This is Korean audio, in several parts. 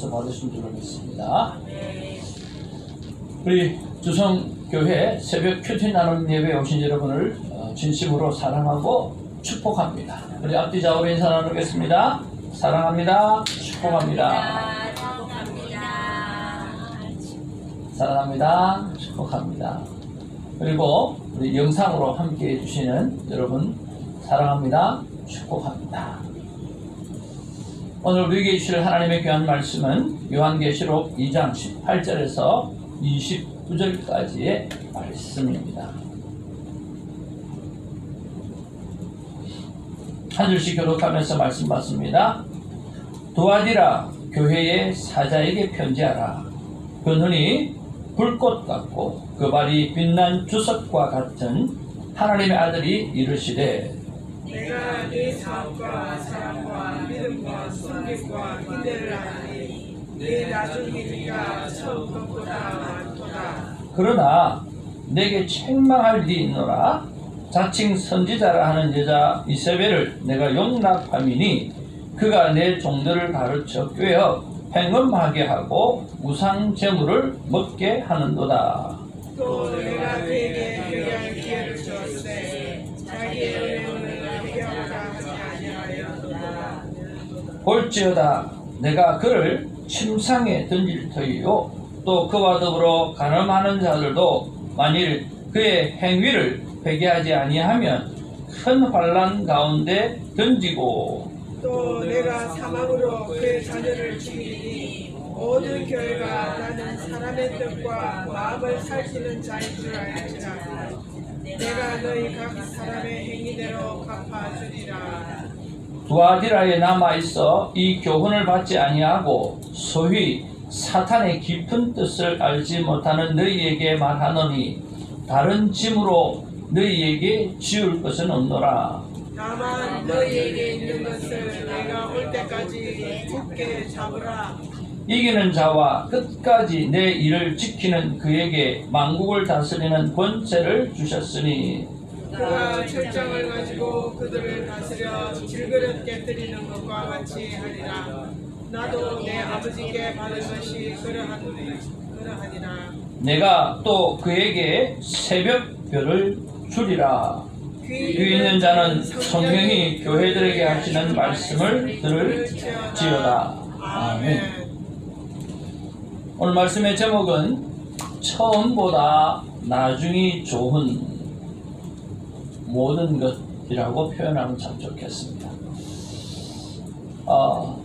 주님께서 받으신 줄로 믿습니다. 우리 주성교회 새벽 큐티 나눔 예배에 오신 여러분을 진심으로 사랑하고 축복합니다. 우리 앞뒤 좌우로 인사 나누겠습니다. 사랑합니다. 축복합니다. 사랑합니다. 축복합니다. 그리고 우리 영상으로 함께 해주시는 여러분 사랑합니다. 축복합니다. 오늘 우리에게 주실 하나님의 귀한 말씀은 요한계시록 2장 18절에서 29절까지의 말씀입니다. 한 줄씩 교독하면서 말씀 받습니다. 두아디라 교회의 사자에게 편지하라. 그 눈이 불꽃 같고 그 발이 빛난 주석과 같은 하나님의 아들이 이르시되 내가 네 사업과 사랑과 믿음과 섬김과 기대를 하니 네 나중에 네가 처음 것보다 많도다. 그러나 내게 책망할 일이 있노라. 자칭 선지자라 하는 여자 이세벨을 내가 용납함이니 그가 내 종들을 가르쳐 꿰어 행음하게 하고 우상 제물을 먹게 하는도다. 또 내가 그에게 회개할 기회를 주었으되 자기의 은혜를 회개하고자 하지 아니하였도다. 볼지어다 내가 그를 침상에 던질 터이요 또 그와 더불어 간음하는 자들도 만일 그의 행위를 회개하지 아니하면 큰 환난 가운데 던지고 또 내가 사망으로 그의 자녀를 죽이니 모든 교회가 나는 사람의 뜻과 마음을 살피는 자인 줄 알지라. 내가 너희 각 사람의 행위대로 갚아주리라. 두아디라에 남아있어 이 교훈을 받지 아니하고 소위 사탄의 깊은 뜻을 알지 못하는 너희에게 말하노니 다른 짐으로 너희에게 지울 것은 없노라. 다만 너희에게 있는 것을 내가 올 때까지 굳게 잡으라. 이기는 자와 끝까지 내 일을 지키는 그에게 만국을 다스리는 권세를 주셨으니 그가 철장을 가지고 그들을 다스려 질그릇 깨뜨리는 것과 같이 하리라. 나도 내 아버지께 받은 것이 그러하니라. 내가 또 그에게 새벽별을 주리라. 귀 있는 자는 성령이 교회들에게 하시는 말씀을 들을지어다. 아멘. 오늘 말씀의 제목은 처음보다 나중이 좋은 모든 것이라고 표현하면 참 좋겠습니다.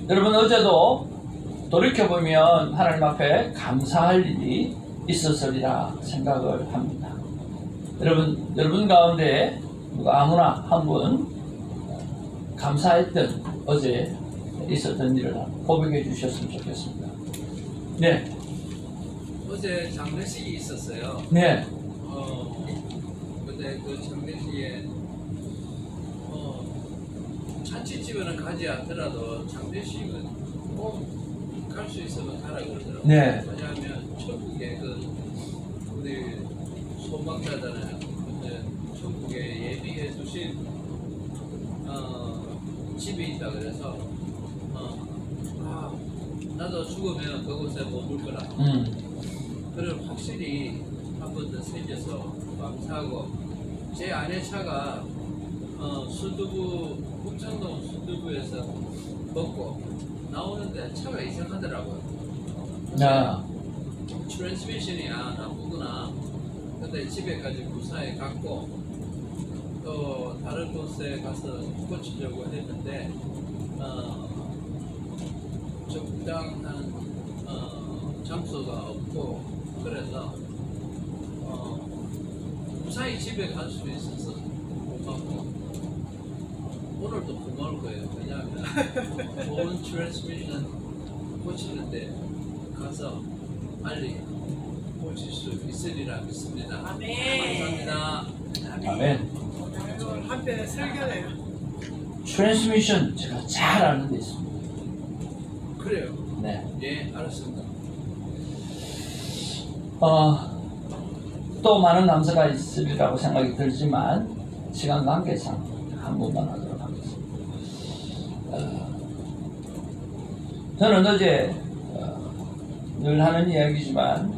여러분 어제도 돌이켜보면 하나님 앞에 감사할 일이 있었으리라 생각을 합니다. 여러분 가운데 누가 아무나 한 분 감사했던 어제 있었던 일을 고백해 주셨으면 좋겠습니다. 네. 어제 장례식이 있었어요. 네. 근데 그 장례식에 잔치집에는 가지 않더라도 장례식은 꼭 갈 수 있으면 가라 그러더라고요. 네. 왜냐하면 천국에 우리 소망자잖아요. 근데 천국에 예비해 두신 집이 있다 그래서 나도 죽으면 그곳에 머물 거라. 그걸 확실히 한 번 더 새겨서 감사하고 제 아내 차가 북창동 순두부에서 먹고 나오는데 차가 이상하더라고요. 야. 트랜스미션이 나쁘구나. 근데 집에까지 무사히 갔고 또 다른 곳에 가서 고치려고 했는데 적당한 장소가 없고 그래서 무사히 집에 갈 수 있어서 고맙고 오늘도 고마울 거예요. 왜냐하면 좋은 트랜스미션 고치는데 가서 빨리 고칠 수 있으리라 믿습니다. 아멘. 감사합니다. 아멘. 한편의 설교네요. 트랜스미션 제가 잘 아는 데 있습니다. 그래요? 네. 예, 알았습니다. 또 많은 남사가 있으리라고 생각이 들지만 시간 관계상 한 번만 하도록 하겠습니다. 저는 어제 늘 하는 이야기지만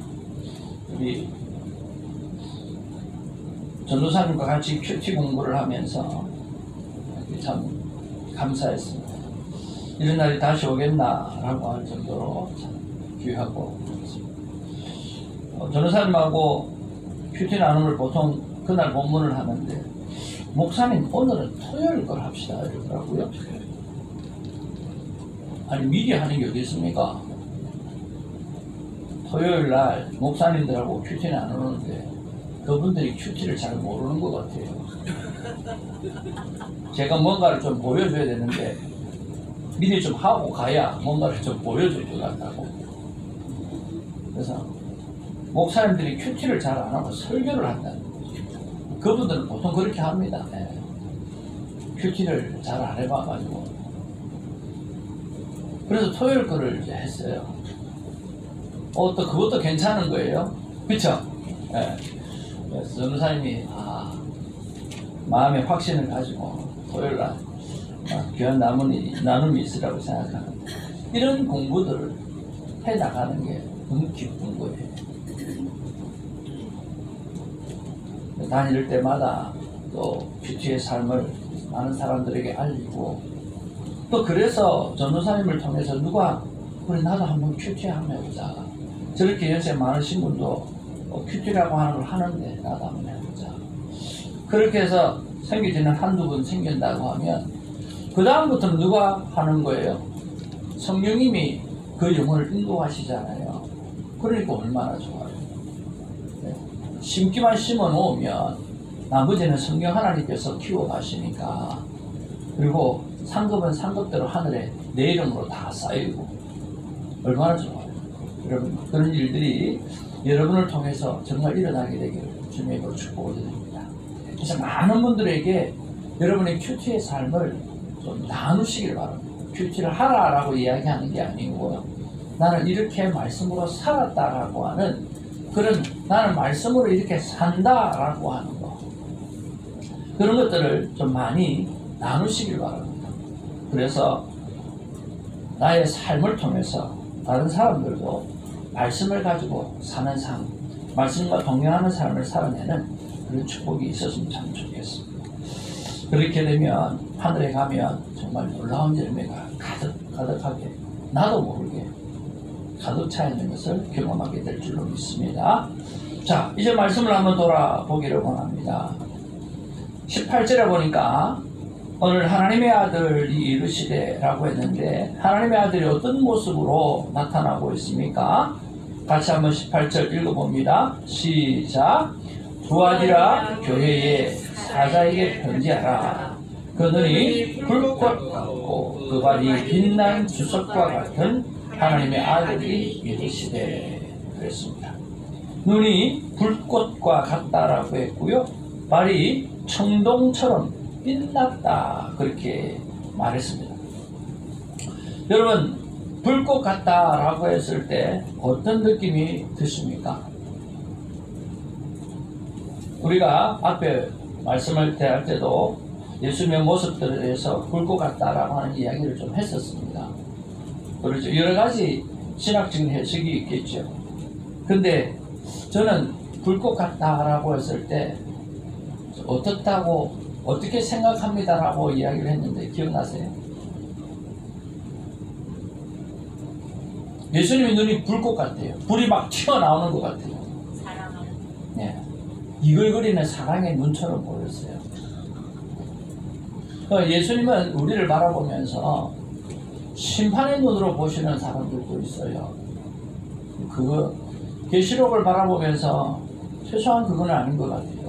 우리 전도사님과 같이 큐티 공부를 하면서 참 감사했습니다. 이런 날이 다시 오겠나라고 할 정도로 참 귀하고 그렇습니다. 전도사님하고 큐티 나눔을 보통 그날 본문을 하는데 목사님 오늘은 토요일 걸 합시다 이러더라고요. 아니 미리 하는 게 어디 있습니까? 토요일 날 목사님들하고 큐티 나누는데 그분들이 큐티를 잘 모르는 것 같아요. 제가 뭔가를 좀 보여줘야 되는데 미리 좀 하고 가야 뭔가를 좀 보여줄 것 같다고. 그래서 목사님들이 큐티를 잘 안 하고 설교를 한다는 거죠. 그분들은 보통 그렇게 합니다. 네. 큐티를 잘 안 해봐가지고. 그래서 토요일 거를 이제 했어요. 또 그것도 괜찮은 거예요. 그쵸? 네. 그래서 전도사님이 마음의 확신을 가지고 토요일 날 귀한 나눔이 있으라고 생각하는데 이런 공부들을 해 나가는 게 너무 기쁜 거예요. 다닐 때마다 또 큐티의 삶을 많은 사람들에게 알리고 또 그래서 전도사님을 통해서 누가 우리 나도 한번 큐티 한번 해보자. 저렇게 연세 많으신 분도 큐티라고 하는 걸 하는데 나도 한번 해보자. 그렇게 해서 생기지는 한두 번 생긴다고 하면 그 다음부터는 누가 하는 거예요? 성령님이 그 영혼을 인도하시잖아요. 그러니까 얼마나 좋아요. 네. 심기만 심어 놓으면 나머지는 성령 하나님께서 키워가시니까 그리고 상급은 상급대로 하늘에 내 이름으로 다 쌓이고 얼마나 좋아요. 여러분 그런 일들이 여러분을 통해서 정말 일어나게 되기를 주님으로 축복을 드립니다. 그래서 많은 분들에게 여러분의 큐티의 삶을 좀 나누시길 바랍니다. 큐티를 하라라고 이야기하는 게 아니고요. 나는 이렇게 말씀으로 살았다라고 하는 그런 나는 말씀으로 이렇게 산다라고 하는 거 그런 것들을 좀 많이 나누시길 바랍니다. 그래서 나의 삶을 통해서 다른 사람들도 말씀을 가지고 사는 삶, 말씀과 동행하는 삶을 살아내는 그런 축복이 있었으면 참 좋겠습니다. 그렇게 되면 하늘에 가면 정말 놀라운 열매가 가득하게 나도 모르게 가득 차 있는 것을 경험하게 될 줄로 믿습니다. 자, 이제 말씀을 한번 돌아보기를 원합니다. 18절에 보니까 오늘 하나님의 아들이 이르시되 라고 했는데 하나님의 아들이 어떤 모습으로 나타나고 있습니까? 같이 한번 18절 읽어봅니다. 시작. 두아디라 교회에 사자에게 편지하라. 그들이 불꽃 같고 그 발이 빛난 주석과 같은 하나님의 아들이 이르시되 그랬습니다. 눈이 불꽃과 같다라고 했고요. 발이 청동처럼 빛났다 그렇게 말했습니다. 여러분 불꽃 같다라고 했을 때 어떤 느낌이 드십니까? 우리가 앞에 말씀을 대할 때도 예수님의 모습들에 대해서 불꽃 같다라고 하는 이야기를 좀 했었습니다. 그렇죠. 여러 가지 신학적인 해석이 있겠죠. 근데 저는 불꽃 같다라고 했을 때 어떻게 생각합니다라고 이야기를 했는데 기억나세요? 예수님의 눈이 불꽃 같아요. 불이 막 튀어나오는 것 같아요. 네. 이글거리는 사랑의 눈처럼 보였어요. 예수님은 우리를 바라보면서 심판의 눈으로 보시는 사람들도 있어요. 계시록을 바라보면서 최소한 그건 아닌 것 같아요.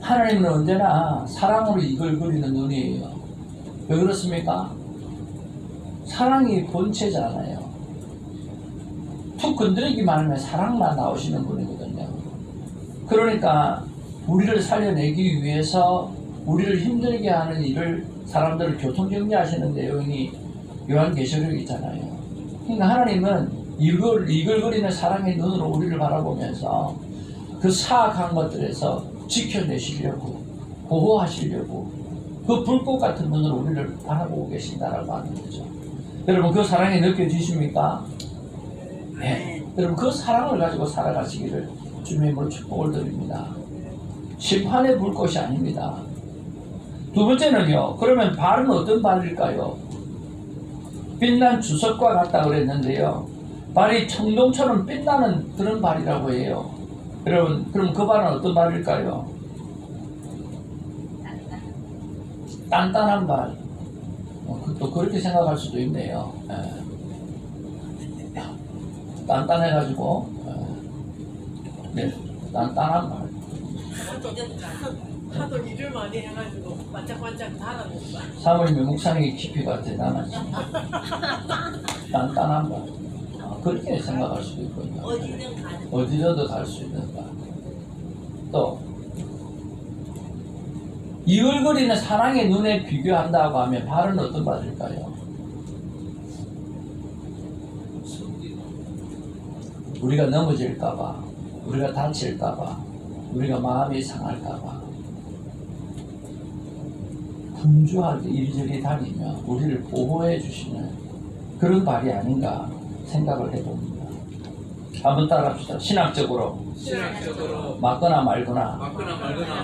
하나님은 언제나 사랑으로 이글거리는 눈이에요. 왜 그렇습니까? 사랑이 본체잖아요. 툭 건드리기만 하면 사랑만 나오시는 분이거든요. 그러니까 우리를 살려내기 위해서 우리를 힘들게 하는 일을 사람들을 교통정리하시는 내용이 요한계시록에 있잖아요. 그러니까 하나님은 이글거리는 사랑의 눈으로 우리를 바라보면서 그 사악한 것들에서 지켜내시려고 보호하시려고 그 불꽃 같은 눈으로 우리를 바라보고 계신다라고 하는 거죠. 여러분 그 사랑이 느껴지십니까? 네. 여러분 그 사랑을 가지고 살아가시기를 주님의 이름으로 축복을 드립니다. 심판의 불꽃이 아닙니다. 두 번째는요. 그러면 발은 어떤 발일까요? 빛난 주석과 같다 그랬는데요. 발이 청동처럼 빛나는 그런 발이라고 해요. 여러분 그럼 그 발은 어떤 발일까요? 단단한 발. 또 그렇게 생각할 수도 있네요. 단단해가지고 네, 단단한 발. 하도 일을 많이 해가지고 반짝반짝 달아낸다. 사모님의 묵상의 깊이가 대단하지. 단단한 발. 그렇게 생각할 수도 있거든요. 어디든 갈 수 있는 발. 또 이글거리는 사랑의 눈에 비교한다고 하면 발은 어떤 발일까요? 우리가 넘어질까봐, 우리가 다칠까봐, 우리가 마음이 상할까봐 분주하게 이리저리 다니며 우리를 보호해 주시는 그런 발이 아닌가 생각을 해봅니다. 한번 따라합시다. 신학적으로 맞거나 말거나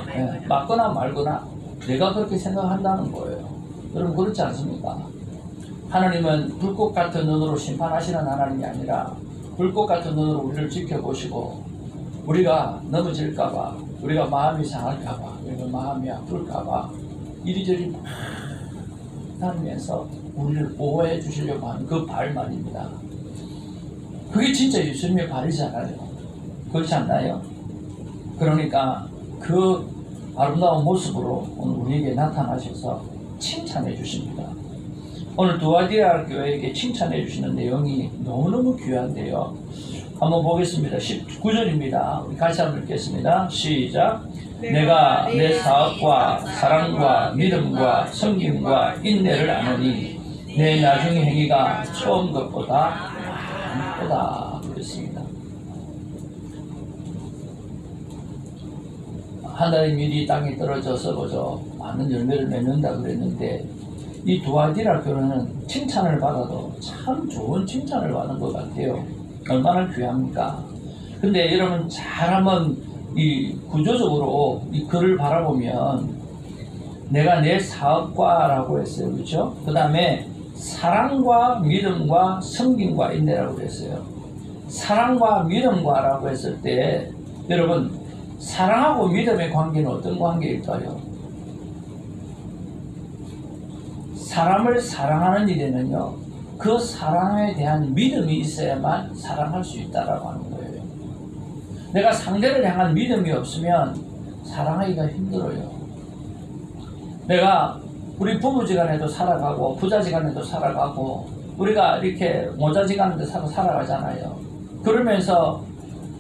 네, 맞거나 말거나 내가 그렇게 생각한다는 거예요. 여러분 그렇지 않습니까? 하나님은 불꽃 같은 눈으로 심판하시는 하나님이 아니라 불꽃 같은 눈으로 우리를 지켜보시고 우리가 넘어질까봐 우리가 마음이 상할까봐 우리가 마음이 아플까봐 이리저리 다니면서 우리를 보호해 주시려고 하는 그 발 말입니다. 그게 진짜 예수님의 발이잖아요. 그렇지 않나요? 그러니까 그 아름다운 모습으로 오늘 우리에게 나타나셔서 칭찬해 주십니다. 오늘 두아디라 교회에게 칭찬해 주시는 내용이 너무너무 귀한데요. 한번 보겠습니다. 19절입니다. 우리 같이 한번 읽겠습니다. 시작. 내가 내 사업과 사랑과 믿음과 섬김과 인내를 아노니 내 나중의 행위가 처음 것보다 많도다 그랬습니다. 하늘의 밀이 땅에 떨어져서 그저 많은 열매를 맺는다 그랬는데 이 두아디라 교회는 칭찬을 받아도 참 좋은 칭찬을 받는 것 같아요. 얼마나 귀합니까? 근데 여러분 잘 한번 이 구조적으로 이 글을 바라보면 내가 내 사업과라고 했어요. 그렇죠? 그 다음에 사랑과 믿음과 섬김과 인내라고 했어요. 사랑과 믿음과라고 했을 때 여러분 사랑하고 믿음의 관계는 어떤 관계일까요? 사람을 사랑하는 일에는요, 그 사랑에 대한 믿음이 있어야만 사랑할 수 있다라고 하는 거예요. 내가 상대를 향한 믿음이 없으면 사랑하기가 힘들어요. 내가 우리 부부지간에도 살아가고 부자지간에도 살아가고 우리가 이렇게 모자지간에도 살아가잖아요. 그러면서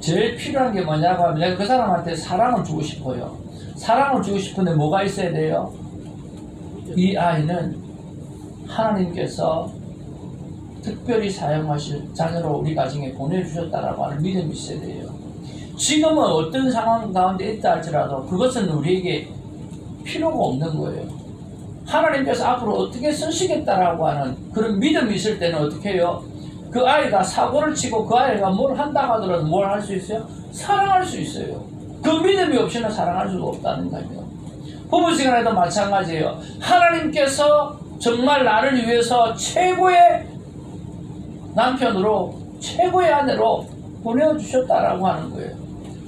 제일 필요한 게 뭐냐고 하면 내가 그 사람한테 사랑을 주고 싶어요. 사랑을 주고 싶은데 뭐가 있어야 돼요? 이 아이는 하나님께서 특별히 사용하실 자녀로 우리 가정에 보내주셨다라고 하는 믿음이 있어야 돼요. 지금은 어떤 상황 가운데 있다 할지라도 그것은 우리에게 필요가 없는 거예요. 하나님께서 앞으로 어떻게 쓰시겠다라고 하는 그런 믿음이 있을 때는 어떻게 해요? 그 아이가 사고를 치고 그 아이가 뭘 한다고 하더라도 뭘 할 수 있어요? 사랑할 수 있어요. 그 믿음이 없이는 사랑할 수가 없다는 거예요. 부부시간에도 마찬가지예요. 하나님께서 정말 나를 위해서 최고의 남편으로 최고의 아내로 보내주셨다라고 하는 거예요.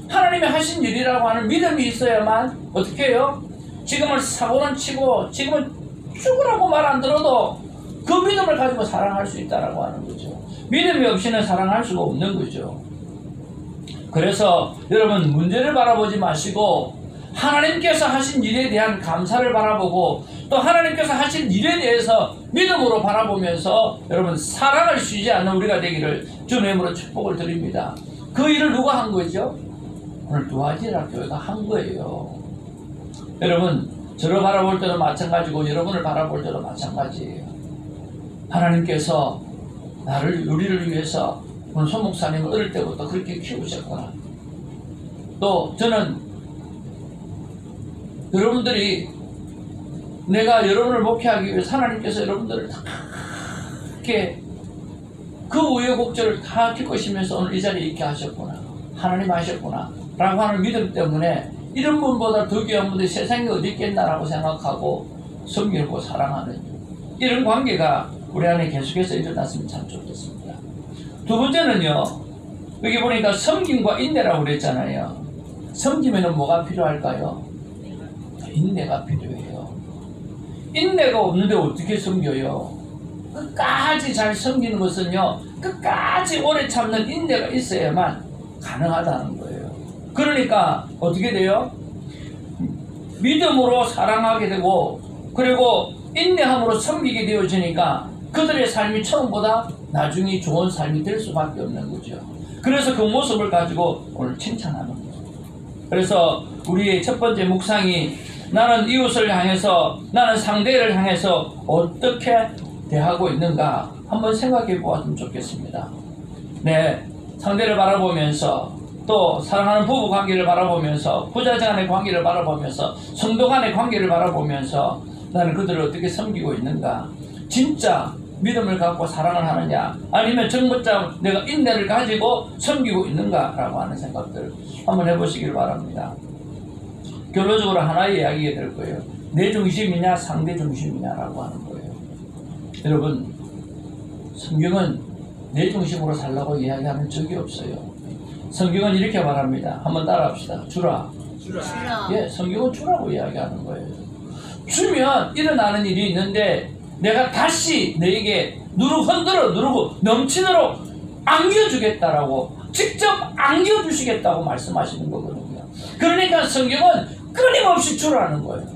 하나님이 하신 일이라고 하는 믿음이 있어야만 어떻게 해요? 지금은 사고는 치고 지금은 죽으라고 말 안 들어도 그 믿음을 가지고 사랑할 수 있다라고 하는 거죠. 믿음이 없이는 사랑할 수가 없는 거죠. 그래서 여러분 문제를 바라보지 마시고 하나님께서 하신 일에 대한 감사를 바라보고 또 하나님께서 하신 일에 대해서 믿음으로 바라보면서 여러분 사랑을 쉬지 않는 우리가 되기를 주님의 이름으로 축복을 드립니다. 그 일을 누가 한 거죠? 오늘 두아디라 교회가 한 거예요. 여러분 저를 바라볼 때도 마찬가지고 여러분을 바라볼 때도 마찬가지예요. 하나님께서 우리를 위해서 오늘 손 목사님을 어릴 때부터 그렇게 키우셨구나. 또 저는 여러분들이 내가 여러분을 목회하기 위해서 하나님께서 여러분들을 다 이렇게 그 우여곡절을 다 겪으시면서 오늘 이 자리에 있게 하셨구나. 하나님 하셨구나. 라고 하는 믿음 때문에 이런 분보다 더 귀한 분들이 세상에 어디 있겠나라고 생각하고 섬기고 사랑하는 이런 관계가 우리 안에 계속해서 일어났으면 참 좋겠습니다. 두 번째는요. 여기 보니까 섬김과 인내라고 그랬잖아요. 섬기면 뭐가 필요할까요? 인내가 필요해요. 인내가 없는데 어떻게 섬겨요? 끝까지 잘 섬기는 것은요. 끝까지 오래 참는 인내가 있어야만 가능하다는 거예요. 그러니까 어떻게 돼요? 믿음으로 사랑하게 되고 그리고 인내함으로 섬기게 되어지니까 그들의 삶이 처음보다 나중에 좋은 삶이 될 수밖에 없는 거죠. 그래서 그 모습을 가지고 오늘 칭찬하는 거예요. 그래서 우리의 첫 번째 묵상이 나는 이웃을 향해서 나는 상대를 향해서 어떻게 대하고 있는가 한번 생각해 보았으면 좋겠습니다. 네, 상대를 바라보면서 또 사랑하는 부부 관계를 바라보면서 부자자 간의 관계를 바라보면서 성도 간의 관계를 바라보면서 나는 그들을 어떻게 섬기고 있는가, 진짜 믿음을 갖고 사랑을 하느냐 아니면 정말자 내가 인내를 가지고 섬기고 있는가 라고 하는 생각들 한번 해보시길 바랍니다. 결론적으로 하나의 이야기가 될 거예요. 내 중심이냐 상대 중심이냐 라고 하는 거예요. 여러분, 성경은 내 중심으로 살라고 이야기하는 적이 없어요. 성경은 이렇게 말합니다. 한번 따라합시다. 주라. 예, 성경은 주라고 이야기하는 거예요. 주면 일어나는 일이 있는데 내가 다시 너에게 누르고 넘치도록 안겨주겠다라고 직접 안겨주시겠다고 말씀하시는 거거든요. 그러니까 성경은 끊임없이 주라는 거예요.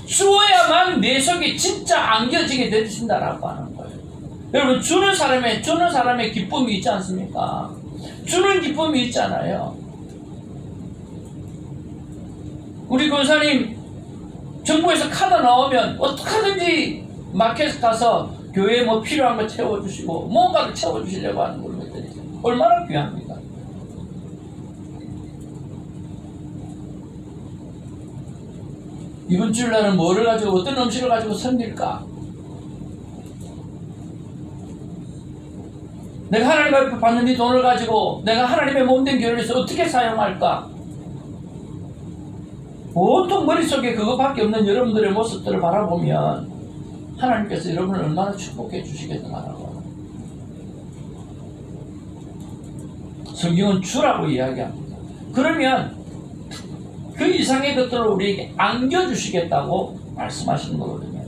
주어야만 내 속에 진짜 안겨지게 되신다라고 하는 거예요. 여러분, 주는 사람의 기쁨이 있지 않습니까? 주는 기쁨이 있잖아요. 우리 권사님 정부에서 카드 나오면 어떻게든지 마켓 가서 교회에 뭐 필요한 거 채워주시고 뭔가를 채워주시려고 하는 것들이 얼마나 귀합니까? 이번 주일날은 뭐를 가지고 어떤 음식을 가지고 섬길까? 내가 하나님 앞에 받는 이 돈을 가지고 내가 하나님의 몸된 교회에서 어떻게 사용할까? 보통 머릿속에 그것밖에 없는 여러분들의 모습들을 바라보면 하나님께서 여러분을 얼마나 축복해 주시겠나라고. 성경은 주라고 이야기합니다. 그러면 그 이상의 것들을 우리에게 안겨주시겠다고 말씀하시는 거거든요.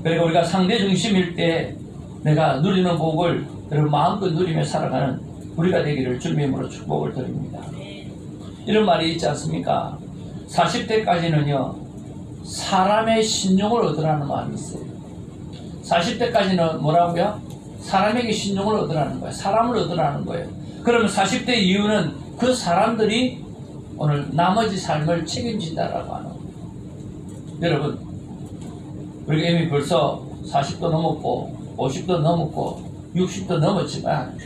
그리고 우리가 상대 중심일 때 내가 누리는 복을 여러분 마음껏 누리며 살아가는 우리가 되기를 주님으로 축복을 드립니다. 이런 말이 있지 않습니까? 40대까지는요 사람의 신용을 얻으라는 말이 있어요. 40대까지는 뭐라고요? 사람에게 신용을 얻으라는 거예요. 사람을 얻으라는 거예요. 그러면 40대 이후는 그 사람들이 오늘 나머지 삶을 책임진다라고 하는 거예요. 여러분, 우리가 이미 벌써 40도 넘었고 50도 넘었고 60도 넘었지만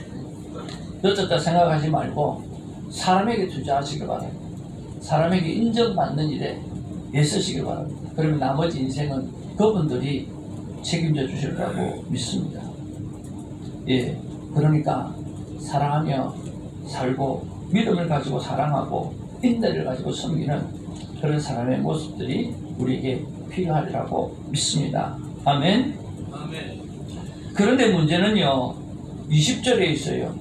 늦었다 생각하지 말고 사람에게 투자하시길 바랍니다. 사람에게 인정받는 일에 애쓰시길 바랍니다. 그러면 나머지 인생은 그분들이 책임져 주실 거라고 믿습니다. 예, 그러니까 사랑하며 살고 믿음을 가지고 사랑하고 인내를 가지고 섬기는 그런 사람의 모습들이 우리에게 필요하리라고 믿습니다. 아멘. 아멘. 그런데 문제는요 20절에 있어요.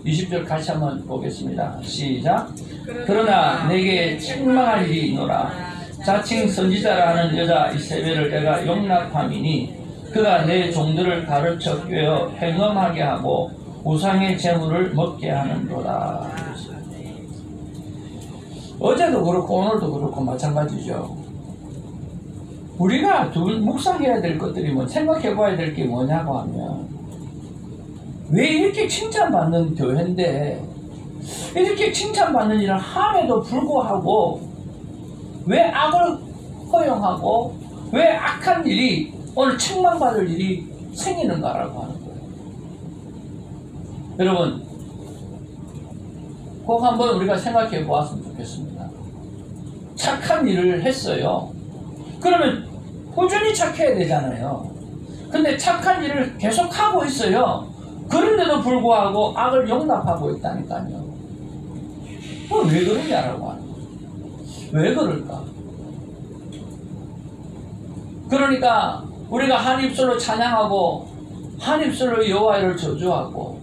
20절 같이 한번 보겠습니다. 시작. 그러나 내게 책망할 일이 있노라. 자칭 선지자라 하는 여자 이세벨을 내가 용납함이니 그가 내 종들을 가르쳐 꿰어 행음하게 하고 우상의 재물을 먹게 하는도다. 어제도 그렇고 오늘도 그렇고 마찬가지죠. 우리가 묵상해야 될 것들이 뭐 생각해 봐야 될 게 뭐냐고 하면 왜 이렇게 칭찬받는 교회인데 이렇게 칭찬받는 일을 함에도 불구하고 왜 악을 허용하고 왜 악한 일이 오늘 책망받을 일이 생기는가라고 하는 거예요. 여러분 꼭 한번 우리가 생각해 보았으면 좋겠습니다. 착한 일을 했어요. 그러면 꾸준히 착해야 되잖아요. 근데 착한 일을 계속하고 있어요. 그런데도 불구하고 악을 용납하고 있다니까요. 왜 그러냐라고 하는 거예요. 왜 그럴까? 그러니까 우리가 한 입술로 찬양하고 한 입술로 여호와를 저주하고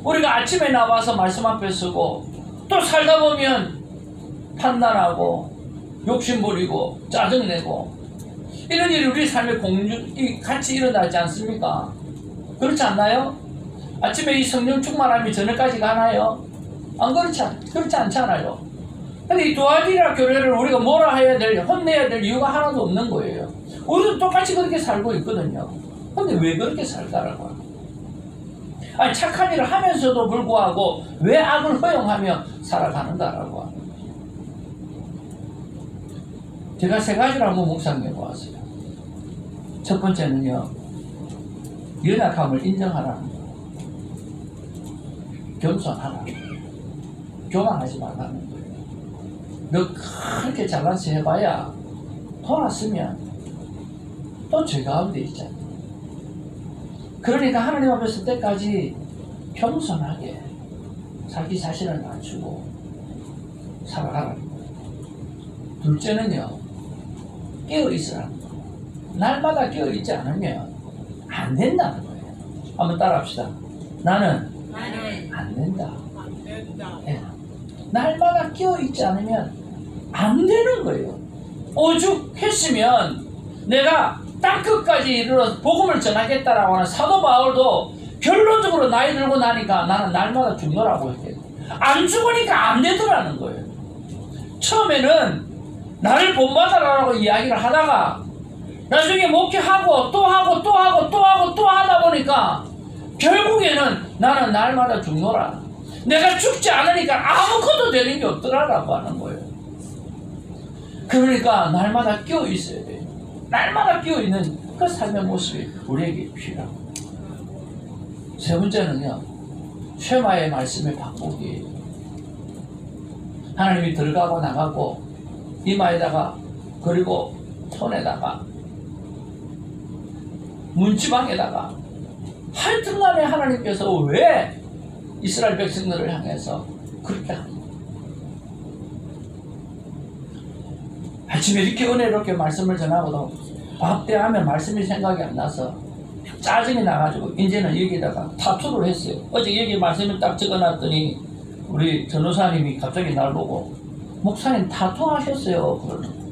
우리가 아침에 나와서 말씀 앞에 서고 또 살다 보면 판단하고 욕심부리고 짜증내고 이런 일이 우리 삶의 같이 일어나지 않습니까? 그렇지 않나요? 아침에 이 성령 충만함이 저녁까지 가나요? 그렇지 않잖아요. 근데 이 두아디라 교회를 우리가 뭐라 해야 혼내야 될 이유가 하나도 없는 거예요. 우리도 똑같이 그렇게 살고 있거든요. 근데 왜 그렇게 살까라고 하는 아니 착한 일을 하면서도 불구하고 왜 악을 허용하며 살아가는가라고 하는 제가 세 가지를 한번 묵상해 보았어요. 첫 번째는요, 연약함을 인정하라는 거, 겸손하라는 거, 교만하지 말라는 거예요. 너 그렇게 잘나서 해봐야 돌았으면 또 죄 가운데 있잖아. 그러니까 하나님 앞에 설 때까지 겸손하게 자기 자신을 낮추고 살아가라는 거예요. 둘째는요, 깨어있으라는 거예요. 날마다 깨어있지 않으면 안 된다는 거예요. 한번 따라합시다. 나는 안 된다. 네. 날마다 깨어있지 않으면 안 되는 거예요. 오죽했으면 내가 땅끝까지 이르러 복음을 전하겠다라고 하는 사도 바울도 결론적으로 나이 들고 나니까 나는 날마다 죽노라고 했대요. 안 죽으니까 안 되더라는 거예요. 처음에는 나를 본받아라라고 이야기를 하다가 나중에 목회하고 또 하고 또 하고 또 하고 또 하다 보니까 결국에는 나는 날마다 죽노라. 내가 죽지 않으니까 아무것도 되는 게 없더라라고 하는 거예요. 그러니까 날마다 끼어 있어야 돼요. 날마다 끼어 있는 그 삶의 모습이 우리에게 필요하고. 세 번째는요, 쉐마의 말씀의 바꾸기. 하나님이 들어가고 나가고 이마에다가 그리고 손에다가 문지방에다가 하여튼간에 하나님께서 왜 이스라엘 백성들을 향해서 그렇게 합니까? 아침에 이렇게 은혜롭게 말씀을 전하고도 밥 때 하면 말씀이 생각이 안 나서 짜증이 나가지고 이제는 여기다가 타투를 했어요. 어제 여기 말씀을 딱 적어놨더니 우리 전도사님이 갑자기 날 보고 목사님 타투 하셨어요. 그러는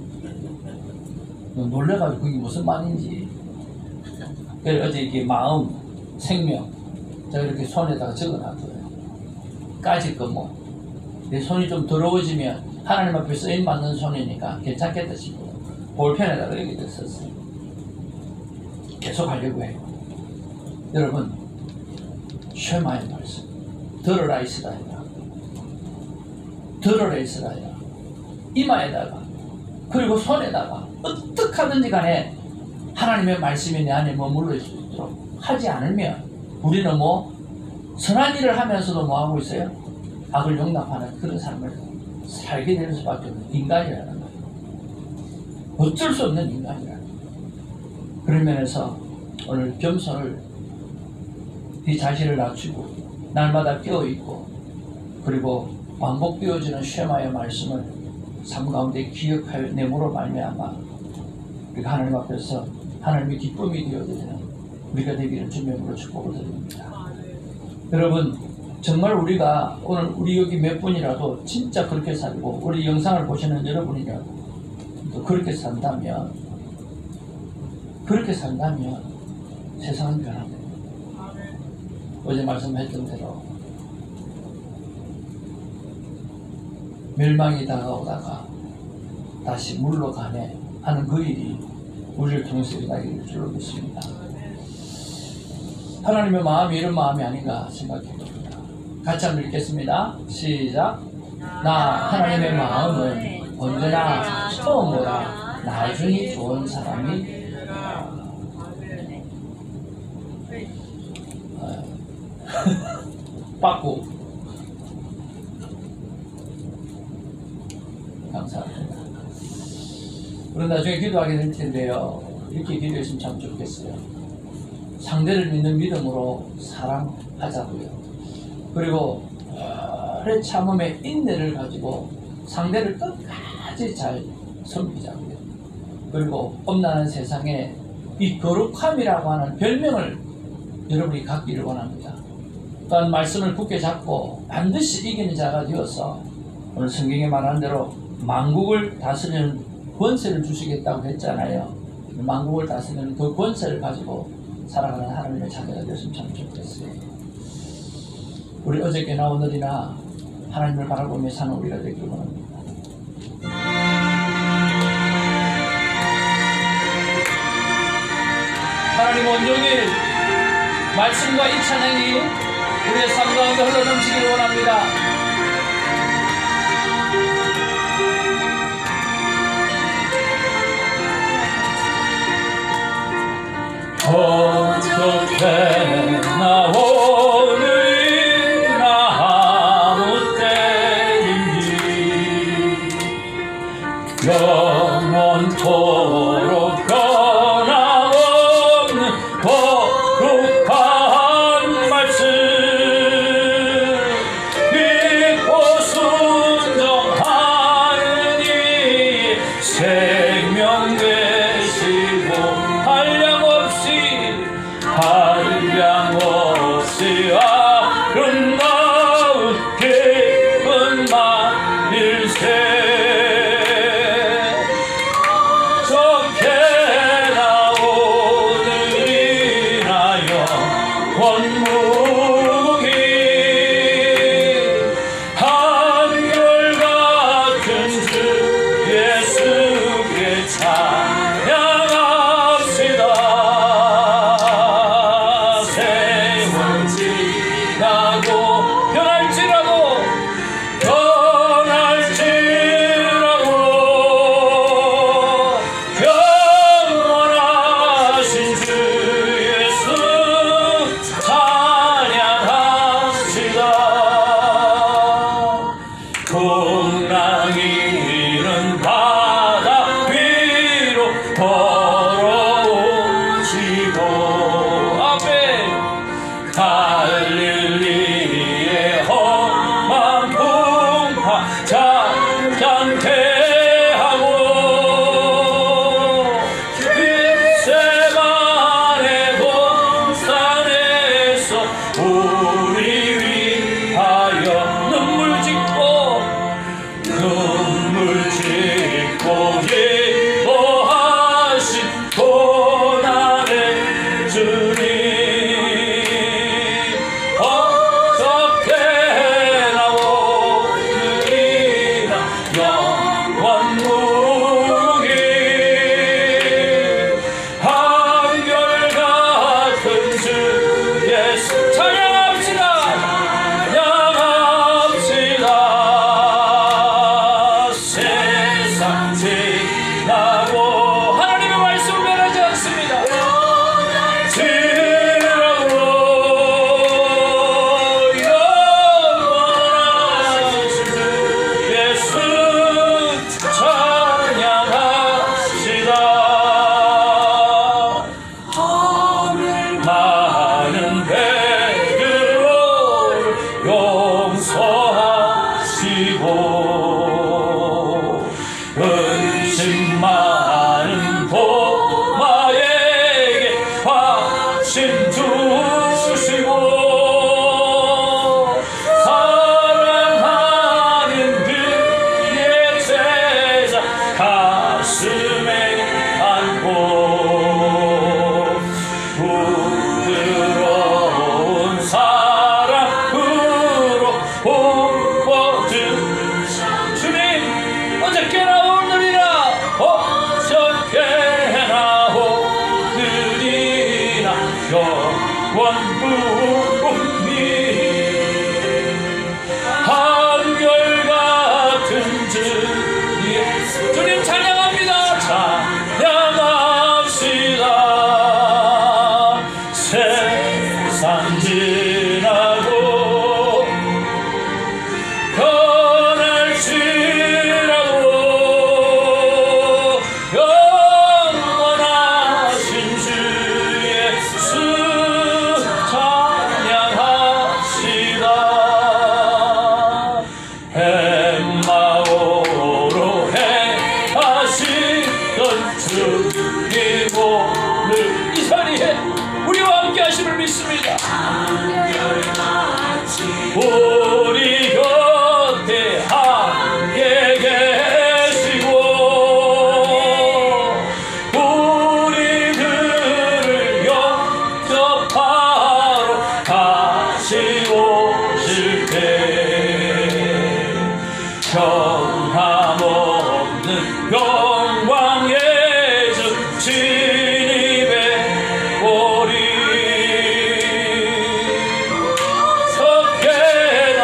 놀래가지고 그게 무슨 말인지. 그래서 어제 이게 마음, 생명 제가 이렇게 손에다가 적어놨어요. 까짓 거 뭐 내 손이 좀 더러워지면 하나님 앞에 쓰임 받는 손이니까 괜찮겠다 싶어요. 볼펜에다가 여기다 썼어요. 계속 하려고 해요. 여러분, 쉐마의 말씀 들어라 이스라엘아, 들어라 이스라엘아. 이마에다가 그리고 손에다가 어떻게 하든지 간에 하나님의 말씀이 내 안에 머물러 있을 수 있도록 하지 않으면 우리는 뭐 선한 일을 하면서도 뭐 하고 있어요? 악을 용납하는 그런 삶을 살게 되는 수밖에 없는 인간이라는 거예요. 어쩔 수 없는 인간이라는 거예요. 그런 면에서 오늘 겸손을 네 자신을 낮추고 날마다 깨어있고 그리고 반복되어지는 쉐마의 말씀을 삶 가운데 기억하여 내므로 말미암아 우리가 하나님 앞에서 하나님의 기쁨이 되어드리는 우리가 되기를 주님으로 축복을 드립니다. 여러분, 정말 우리가 오늘 우리 여기 몇 분이라도 진짜 그렇게 살고 우리 영상을 보시는 여러분이라도 또 그렇게 산다면 세상은 변합니다. 어제 말씀했던 대로 멸망이 다가오다가 다시 물로 가네 하는 그 일이 우리를 통해서 일어나기를 줄로 믿습니다. 하나님의 마음이 이런 마음이 아닌가 생각해봅니다. 같이 한번 읽겠습니다. 시작. 나 하나님의 마음은 언제나 처음보다 나중이 좋은 사람이 빠꾸 감사합니다. 우리 나중에 기도하게 될 텐데요. 이렇게 기도했으면 참 좋겠어요. 상대를 믿는 믿음으로 사랑하자고요. 그리고 오래 참음의 인내를 가지고 상대를 끝까지 잘 섬기자고요. 그리고 엄난한 세상에 이 거룩함이라고 하는 별명을 여러분이 갖기를 원합니다. 또한 말씀을 굳게 잡고 반드시 이기는 자가 되어서 오늘 성경에 말하는 대로 만국을 다스리는 권세를 주시겠다고 했잖아요. 만국을 다스리는 그 권세를 가지고 살아가는 하나님의 자녀가 되었으면 참 좋겠어요. 우리 어저께나 오늘이나 하나님을 바라보며 사는 우리가 되기를 원합니다. 하나님 온종일 말씀과 이 찬양이 우리의 삶 가운데 흘러넘치기를 원합니다. 어떻게나 오늘이나 아무 때인지 영원토록 변함없는 거룩한 말씀 믿고 순종하느니 생명 되시고 한량없이 아름다운 기쁜 말일세 좋게나 오늘이나 영원무궁히 한결같은 주 예수께 찬양합시다. 풍랑이는 바다 위로 걸어오시고 아멘 갈릴리의 험한 풍파 잔잔케 하고 겟세마네 동산에서 우리 위하여 눈물 짓고 기도하신 고난의 주님 어떻게나 오늘이나 영원무궁히 한결같은 주 예수 찬양합시다. 세상 지나고 하나님의 말씀 변하지 않습니다. 지나고 영원하신 예수 찬양합시다. 많은 베드로를 용서하시고 은심 많은 도마에게 화신 주시고 사랑하는 그의 제자 가슴에 안고 부드러운 사랑으로 봄버진 주님 어저께나 오늘이나 영원무궁히 한결같은 주 예수 주님 찬양합니다. 찬양합시다. 세상 지나고 변함없는 영광의 주 진입에 오리 석계나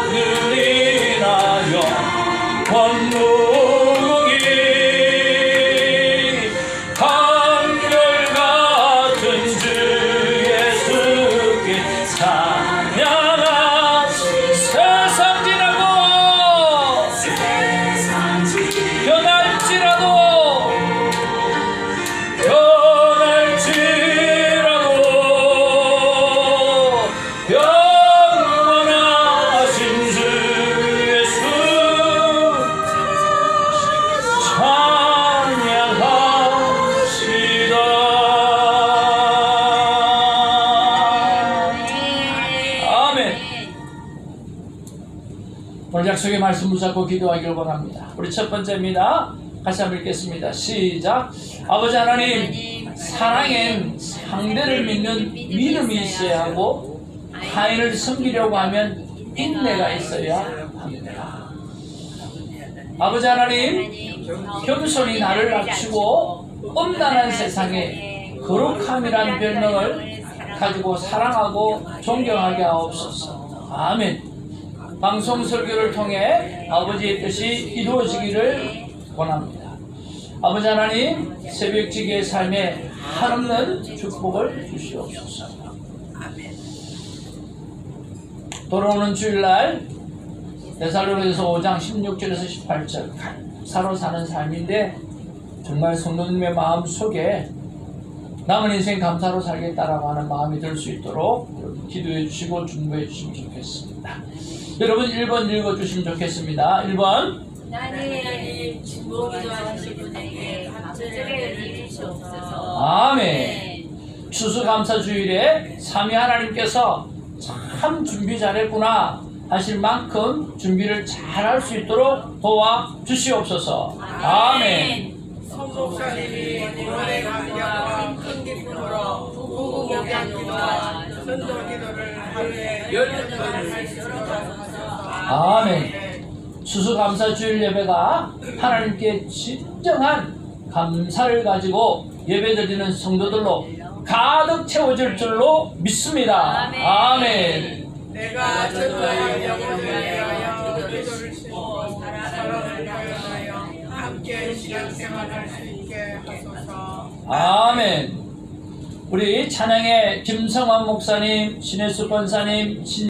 오늘이나 영원무궁이 한결같은 주 예수께 찬양하시 세상 지나고 변할지라도 영원하신 주 예수 찬양합시다. 아멘. 오늘 약속의 말씀 붙잡고 기도하기를 원합니다. 우리 첫 번째입니다. 같이 한번 읽겠습니다. 시작. 아버지 하나님, 사랑엔 상대를 믿는 믿음이 있어야 하고 타인을 섬기려고 하면 인내가 있어야 합니다. 아버지 하나님, 겸손히 나를 낮추고 엄난한 세상에 거룩함이란 별명을 가지고 사랑하고 존경하게 하옵소서. 아멘. 방송 설교를 통해 아버지의 뜻이 이루어지기를 원합니다. 아버지 하나님, 새벽지기의 삶에 한없는 축복을 주시옵소서. 돌아오는 주일날 데살로니가서 5장 16절에서 18절 감사로 사는 삶인데 정말 성도님의 마음 속에 남은 인생 감사로 살겠다라고 하는 마음이 들 수 있도록 기도해 주시고 중보해 주시면 좋겠습니다. 여러분 1번 읽어주시면 좋겠습니다. 1번 나는 중보기도하신 분에게 감사를 드리시옵소서. 아멘. 추수감사주일에 삼위 하나님께서 참 준비 잘했구나 하실 만큼 준비를 잘할 수 있도록 도와주시옵소서. 아멘. 성목사님이 이번에 감격과 큰 기쁨으로 부부목양기도와 선도기도를 하루에 10번을 할 수 있도록 하소서. 아멘. 추수감사주일 예배가 하나님께 진정한 감사를 가지고 예배드리는 성도들로 가득 채워질 줄로 믿습니다. 아멘. 내가 전도하여 영혼을 위하여 기도를 심고 사랑을 표현하여 함께 신앙생활할 수 있게 하소서. 아멘. 우리 찬양의 김성환 목사님, 신혜수 권사님,